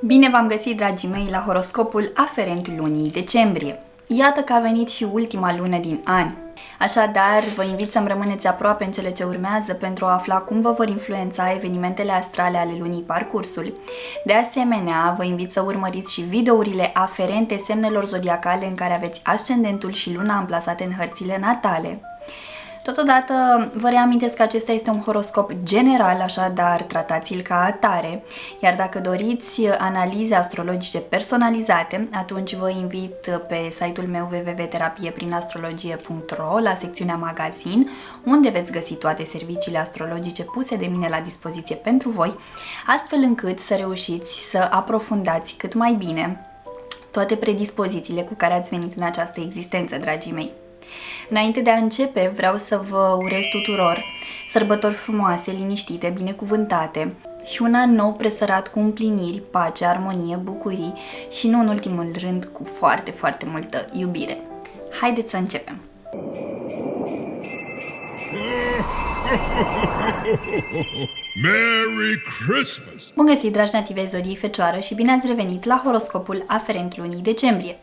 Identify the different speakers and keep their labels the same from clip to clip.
Speaker 1: Bine v-am găsit, dragii mei, la horoscopul aferent lunii decembrie. Iată că a venit și ultima lună din an. Așadar, vă invit să-mi rămâneți aproape în cele ce urmează pentru a afla cum vă vor influența evenimentele astrale ale lunii parcursul. De asemenea, vă invit să urmăriți și videourile aferente semnelor zodiacale în care aveți ascendentul și luna amplasate în hărțile natale. Totodată, vă reamintesc că acesta este un horoscop general, așadar tratați-l ca atare, iar dacă doriți analize astrologice personalizate, atunci vă invit pe site-ul meu www.terapieprin-astrologie.ro la secțiunea magazin, unde veți găsi toate serviciile astrologice puse de mine la dispoziție pentru voi, astfel încât să reușiți să aprofundați cât mai bine toate predispozițiile cu care ați venit în această existență, dragii mei. Înainte de a începe, vreau să vă urez tuturor sărbători frumoase, liniștite, binecuvântate și un an nou presărat cu împliniri, pace, armonie, bucurii și, nu în ultimul rând, cu foarte, foarte multă iubire. Haideți să începem!
Speaker 2: Merry Christmas!
Speaker 1: Bun găsit, dragi nativei zodiei Fecioară, și bine ați revenit la horoscopul aferent lunii decembrie.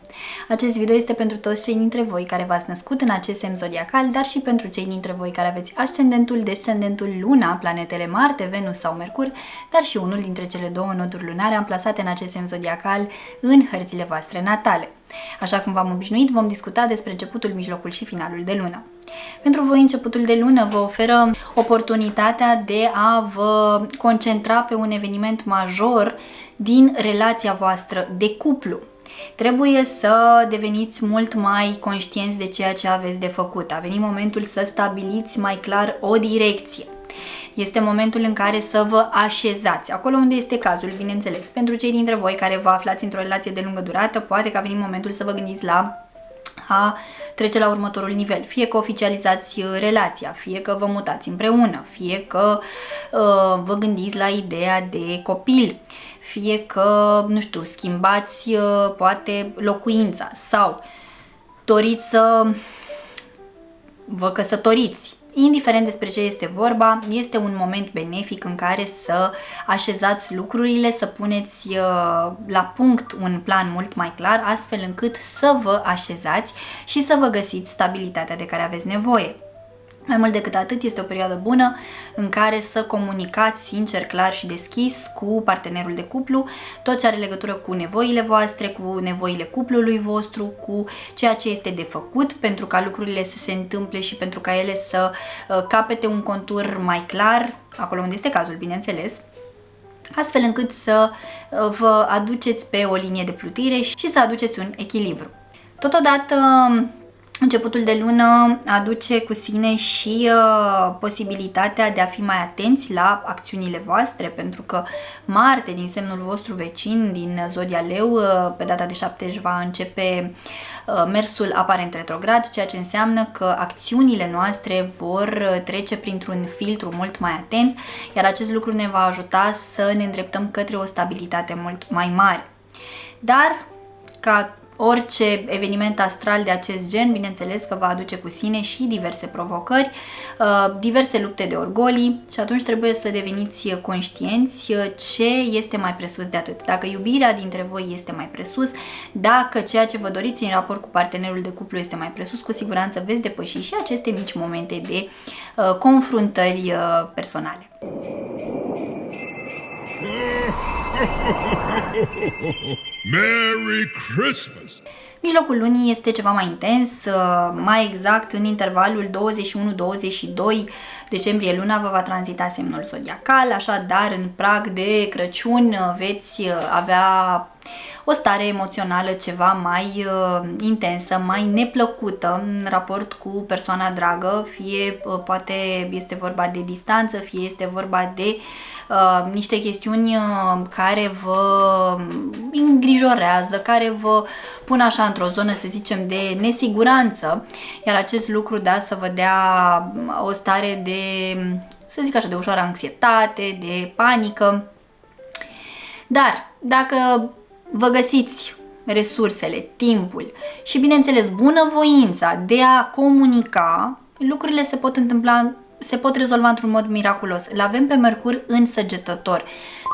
Speaker 1: Acest video este pentru toți cei dintre voi care v-ați născut în acest semn zodiacal, dar și pentru cei dintre voi care aveți ascendentul, descendentul, luna, planetele Marte, Venus sau Mercur, dar și unul dintre cele două noduri lunare amplasate în acest semn zodiacal în hărțile voastre natale. Așa cum v-am obișnuit, vom discuta despre începutul, mijlocul și finalul de lună. Pentru voi, începutul de lună vă oferă oportunitatea de a vă concentra pe un eveniment major din relația voastră de cuplu. Trebuie să deveniți mult mai conștienți de ceea ce aveți de făcut. A venit momentul să stabiliți mai clar o direcție. Este momentul în care să vă așezați, acolo unde este cazul, bineînțeles. Pentru cei dintre voi care vă aflați într-o relație de lungă durată, poate că a venit momentul să vă gândiți la a trece la următorul nivel. Fie că oficializați relația, fie că vă mutați împreună, fie că vă gândiți la ideea de copil, fie că, nu știu, schimbați poate locuința sau doriți să vă căsătoriți. Indiferent despre ce este vorba, este un moment benefic în care să așezați lucrurile, să puneți la punct un plan mult mai clar, astfel încât să vă așezați și să vă găsiți stabilitatea de care aveți nevoie. Mai mult decât atât, este o perioadă bună în care să comunicați sincer, clar și deschis cu partenerul de cuplu tot ce are legătură cu nevoile voastre, cu nevoile cuplului vostru, cu ceea ce este de făcut pentru ca lucrurile să se întâmple și pentru ca ele să capete un contur mai clar, acolo unde este cazul, bineînțeles, astfel încât să vă aduceți pe o linie de plutire și să aduceți un echilibru. Totodată, începutul de lună aduce cu sine și posibilitatea de a fi mai atenți la acțiunile voastre, pentru că Marte, din semnul vostru vecin, din zodia Leu, pe data de 7 își va începe mersul aparent retrograd, ceea ce înseamnă că acțiunile noastre vor trece printr-un filtru mult mai atent, iar acest lucru ne va ajuta să ne îndreptăm către o stabilitate mult mai mare. Dar, ca orice eveniment astral de acest gen, bineînțeles că va aduce cu sine și diverse provocări, diverse lupte de orgolii și atunci trebuie să deveniți conștienți ce este mai presus de atât. Dacă iubirea dintre voi este mai presus, dacă ceea ce vă doriți în raport cu partenerul de cuplu este mai presus, cu siguranță veți depăși și aceste mici momente de confruntări personale.
Speaker 2: Merry Christmas!
Speaker 1: Mijlocul lunii este ceva mai intens, mai exact în intervalul 21-22 decembrie luna vă va tranzita semnul zodiacal, așadar în prag de Crăciun veți avea o stare emoțională ceva mai intensă, mai neplăcută în raport cu persoana dragă, fie poate este vorba de distanță, fie este vorba de niște chestiuni care vă îngrijorează, care vă pun așa într-o zonă, să zicem, de nesiguranță, iar acest lucru să vă dea o stare de, să zic așa, de ușoară anxietate, de panică. Dar dacă vă găsiți resursele, timpul și, bineînțeles, bunăvoința de a comunica, lucrurile se pot întâmpla se pot rezolva într-un mod miraculos. Îl avem pe Mercur în Săgetător.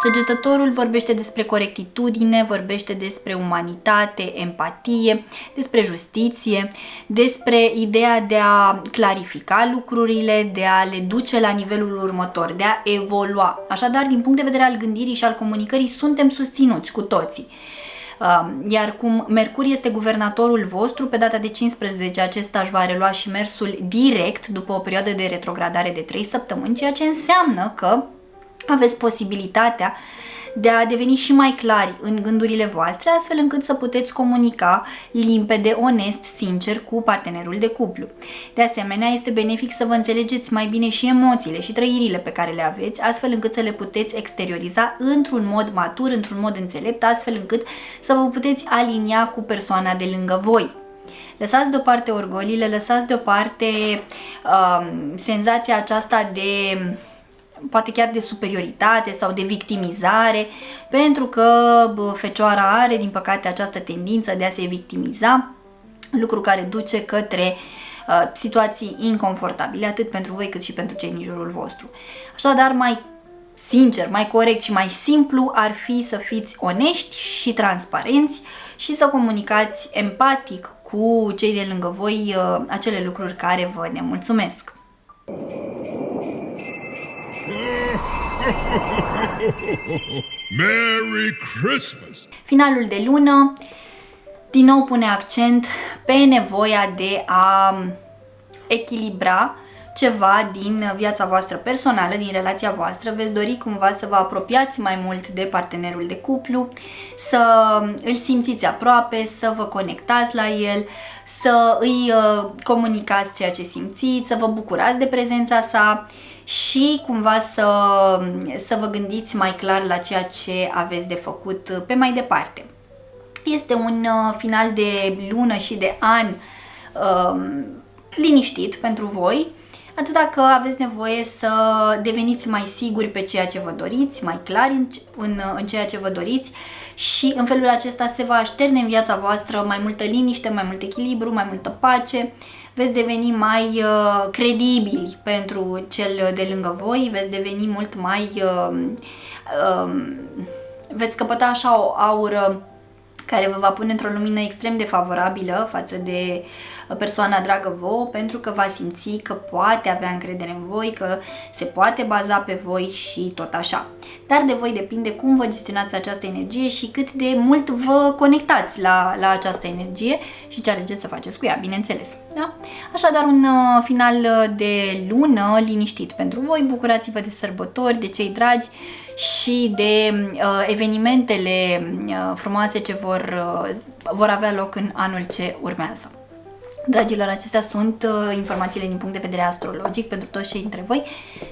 Speaker 1: Săgetătorul vorbește despre corectitudine, vorbește despre umanitate, empatie, despre justiție, despre ideea de a clarifica lucrurile, de a le duce la nivelul următor, de a evolua. Așadar, din punct de vedere al gândirii și al comunicării, suntem susținuți cu toții. Iar cum Mercur este guvernatorul vostru, pe data de 15 acesta își va relua și mersul direct după o perioadă de retrogradare de 3 săptămâni, ceea ce înseamnă că aveți posibilitatea de a deveni și mai clari în gândurile voastre, astfel încât să puteți comunica limpede, onest, sincer cu partenerul de cuplu. De asemenea, este benefic să vă înțelegeți mai bine și emoțiile și trăirile pe care le aveți, astfel încât să le puteți exterioriza într-un mod matur, într-un mod înțelept, astfel încât să vă puteți alinia cu persoana de lângă voi. Lăsați deoparte orgoliile, lăsați deoparte senzația aceasta de poate chiar de superioritate sau de victimizare, pentru că Fecioara are, din păcate, această tendință de a se victimiza, lucru care duce către situații inconfortabile, atât pentru voi cât și pentru cei din jurul vostru. Așadar, mai sincer, mai corect și mai simplu ar fi să fiți onești și transparenți și să comunicați empatic cu cei de lângă voi acele lucruri care vă nemulțumesc.
Speaker 2: Merry Christmas!
Speaker 1: Finalul de lună din nou pune accent pe nevoia de a echilibra ceva din viața voastră personală, din relația voastră. Veți dori cumva să vă apropiați mai mult de partenerul de cuplu, să îl simțiți aproape, să vă conectați la el, să îi comunicați ceea ce simțiți, să vă bucurați de prezența sa și cumva să vă gândiți mai clar la ceea ce aveți de făcut pe mai departe. Este un final de lună și de an liniștit pentru voi, atât că aveți nevoie să deveniți mai siguri pe ceea ce vă doriți, mai clari în ceea ce vă doriți și în felul acesta se va așterne în viața voastră mai multă liniște, mai mult echilibru, mai multă pace. Veți deveni mai credibili pentru cel de lângă voi, veți deveni mult mai... veți căpăta așa o aură care vă va pune într-o lumină extrem de favorabilă față de persoana dragă vouă, pentru că va simți că poate avea încredere în voi, că se poate baza pe voi și tot așa. Dar de voi depinde cum vă gestionați această energie și cât de mult vă conectați la această energie și ce alegeți să faceți cu ea, bineînțeles. Da? Așadar, un final de lună liniștit pentru voi, bucurați-vă de sărbători, de cei dragi și de evenimentele frumoase ce vor avea loc în anul ce urmează. Dragilor, acestea sunt informațiile din punct de vedere astrologic pentru toți cei dintre voi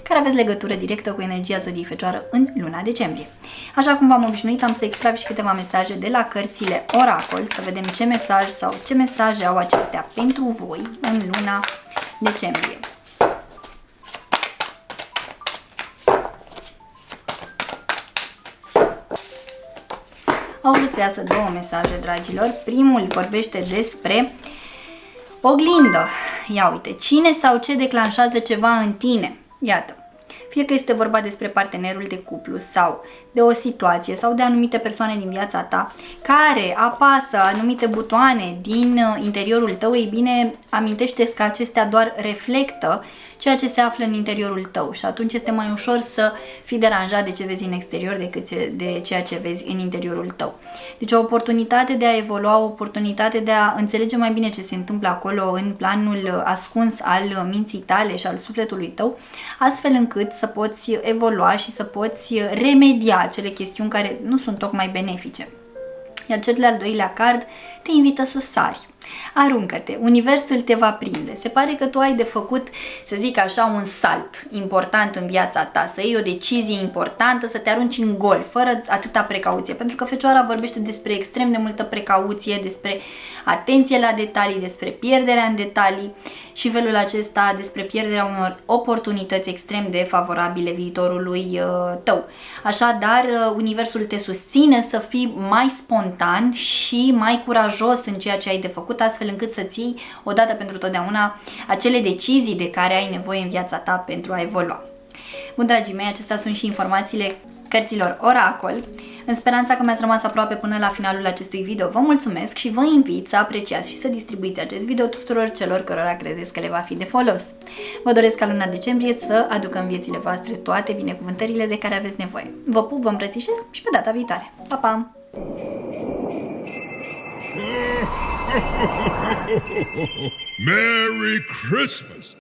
Speaker 1: care aveți legătură directă cu energia zodiei Fecioară în luna decembrie. Așa cum v-am obișnuit, am să extrag și câteva mesaje de la cărțile Oracol, să vedem ce mesaj sau ce mesaje au acestea pentru voi în luna decembrie. Au vrut să iasă două mesaje, dragilor. Primul vorbește despre oglindă. Ia uite, cine sau ce declanșează ceva în tine? Iată, fie că este vorba despre partenerul de cuplu sau de o situație sau de anumite persoane din viața ta care apasă anumite butoane din interiorul tău, ei bine, amintește-ți că acestea doar reflectă ceea ce se află în interiorul tău și atunci este mai ușor să fii deranjat de ce vezi în exterior decât de ceea ce vezi în interiorul tău. Deci o oportunitate de a evolua, o oportunitate de a înțelege mai bine ce se întâmplă acolo în planul ascuns al minții tale și al sufletului tău, astfel încât să poți evolua și să poți remedia acele chestiuni care nu sunt tocmai benefice. Iar cel de-al doilea card te invită să sari. Aruncă-te, universul te va prinde. Se pare că tu ai de făcut, să zic așa, un salt important în viața ta, să iei o decizie importantă, să te arunci în gol, fără atâta precauție, pentru că Fecioara vorbește despre extrem de multă precauție, despre atenție la detalii, despre pierderea în detalii și felul acesta despre pierderea unor oportunități extrem de favorabile viitorului tău. Așadar, universul te susține să fii mai spontan și mai curajos în ceea ce ai de făcut făcut astfel încât să-ți iei odată pentru totdeauna acele decizii de care ai nevoie în viața ta pentru a evolua. Bun, dragii mei, acestea sunt și informațiile cărților Oracol. În speranța că mi-ați rămas aproape până la finalul acestui video, vă mulțumesc și vă invit să apreciați și să distribuiți acest video tuturor celor cărora credeți că le va fi de folos. Vă doresc ca luna decembrie să aducă în viețile voastre toate binecuvântările de care aveți nevoie. Vă pup, vă îmbrățișez și pe data viitoare. Pa, pa!
Speaker 2: Merry Christmas!